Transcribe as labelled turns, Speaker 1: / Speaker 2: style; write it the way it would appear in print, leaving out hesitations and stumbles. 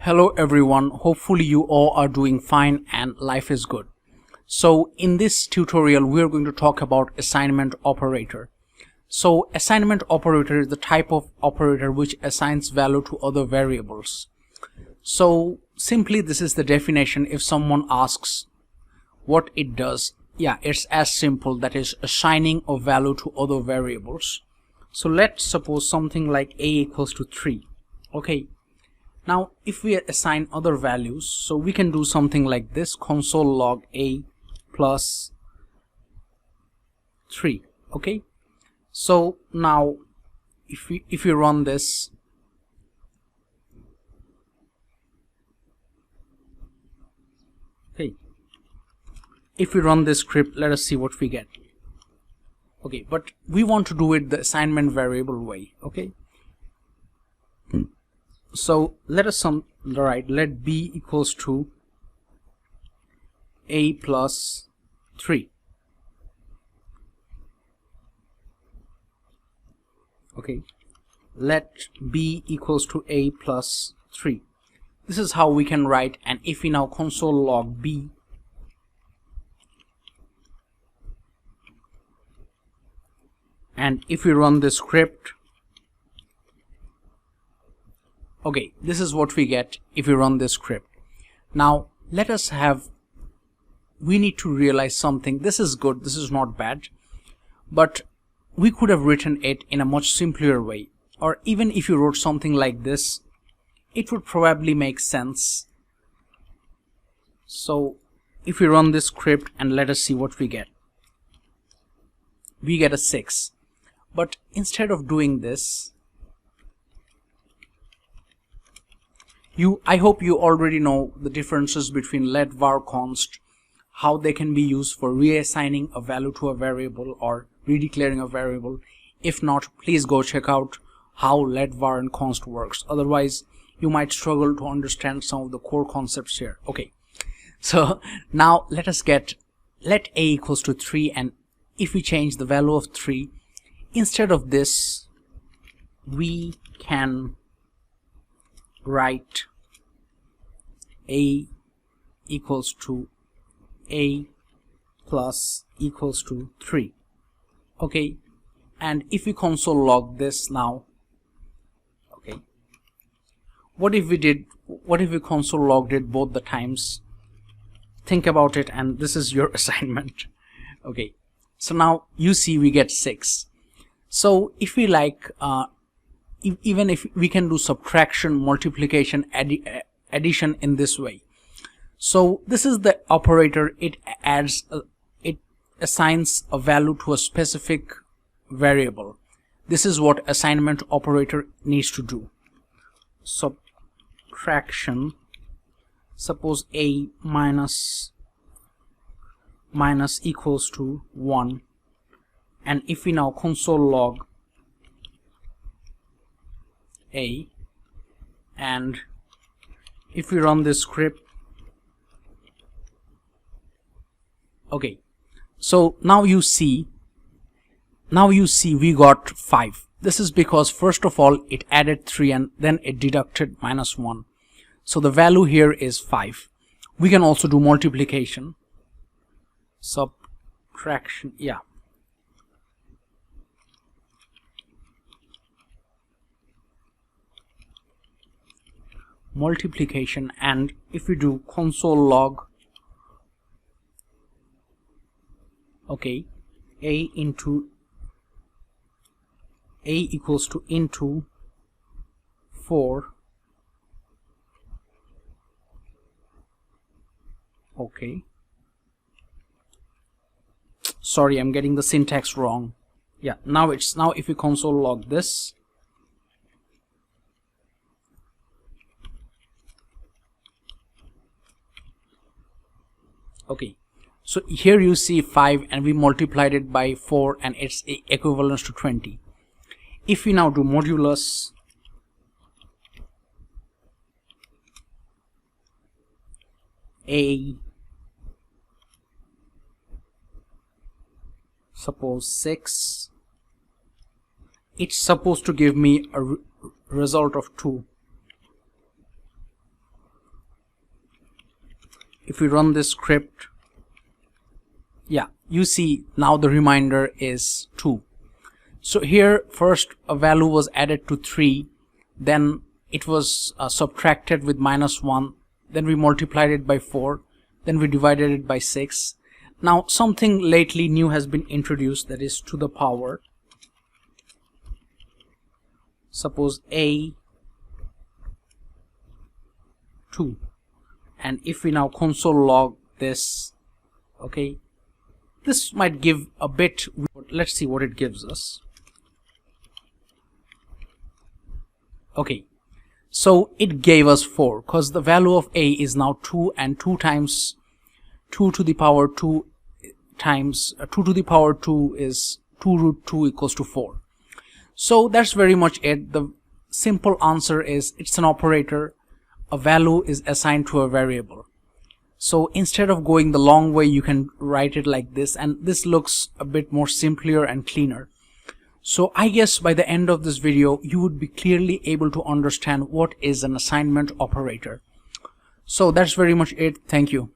Speaker 1: Hello everyone, hopefully you all are doing fine and life is good. So in this tutorial we are going to talk about assignment operator. So assignment operator is the type of operator which assigns value to other variables. So simply this is the definition. If someone asks what it does, it's as simple, that is assigning a value to other variables. So let's suppose something like a equals to 3. Okay. Now if we assign other values, so we can do something like this: console log a plus 3. Okay, so now if we run this, okay, if we run this script, let us see what we get. Okay, but we want to do it the assignment variable way. Okay, so let us let b equals to a plus 3. Okay, let b equals to a plus 3. This is how we can write. And if we now console log b, and if we run this script, okay, this is what we get if we run this script. Now let us have, we need to realize something. This is good, this is not bad, but we could have written it in a much simpler way. Or even if you wrote something like this, it would probably make sense. So if we run this script and let us see what we get. We get a 6. But instead of doing this, I hope you already know the differences between let, var, const, how they can be used for reassigning a value to a variable or redeclaring a variable. If not, please go check out how let, var and const works. Otherwise you might struggle to understand some of the core concepts here. Okay, so now let us get let a equals to 3, and if we change the value of 3, instead of this we can write a equals to a plus equals to 3. Okay, and if we console log this now, okay, what if we console logged it both the times? Think about it, and this is your assignment. Okay, so now you see we get 6. So if we like, even if we can do subtraction, multiplication, addition in this way. So this is the operator. It assigns a value to a specific variable. This is what assignment operator needs to do. Subtraction, suppose a minus equals to 1, and if we now console log a, and if we run this script, okay, so now you see we got 5. This is because first of all it added 3 and then it deducted -1, so the value here is 5. We can also do multiplication, subtraction, multiplication, and if we do console log, okay, a equals to into 4. Okay, sorry, I'm getting the syntax wrong. Now if we console log this, okay, so here you see 5 and we multiplied it by 4 and it's equivalent to 20. If we now do modulus, a, suppose 6, it's supposed to give me a result of 2. if we run this script, yeah, you see now the reminder is 2. So here first a value was added to 3, then it was subtracted with -1, then we multiplied it by 4, then we divided it by 6. Now something lately new has been introduced, that is to the power. Suppose a 2, and if we now console log this, okay, this might give a bit, let's see what it gives us. Okay, so it gave us 4 because the value of a is now 2, and 2 times 2 to the power 2 times 2 to the power 2 is 2 root 2 equals to 4. So that's very much it. The simple answer is it's an operator. A value is assigned to a variable. So instead of going the long way, you can write it like this, and this looks a bit more simpler and cleaner. So I guess by the end of this video you would be clearly able to understand what is an assignment operator. So that's very much it. Thank you.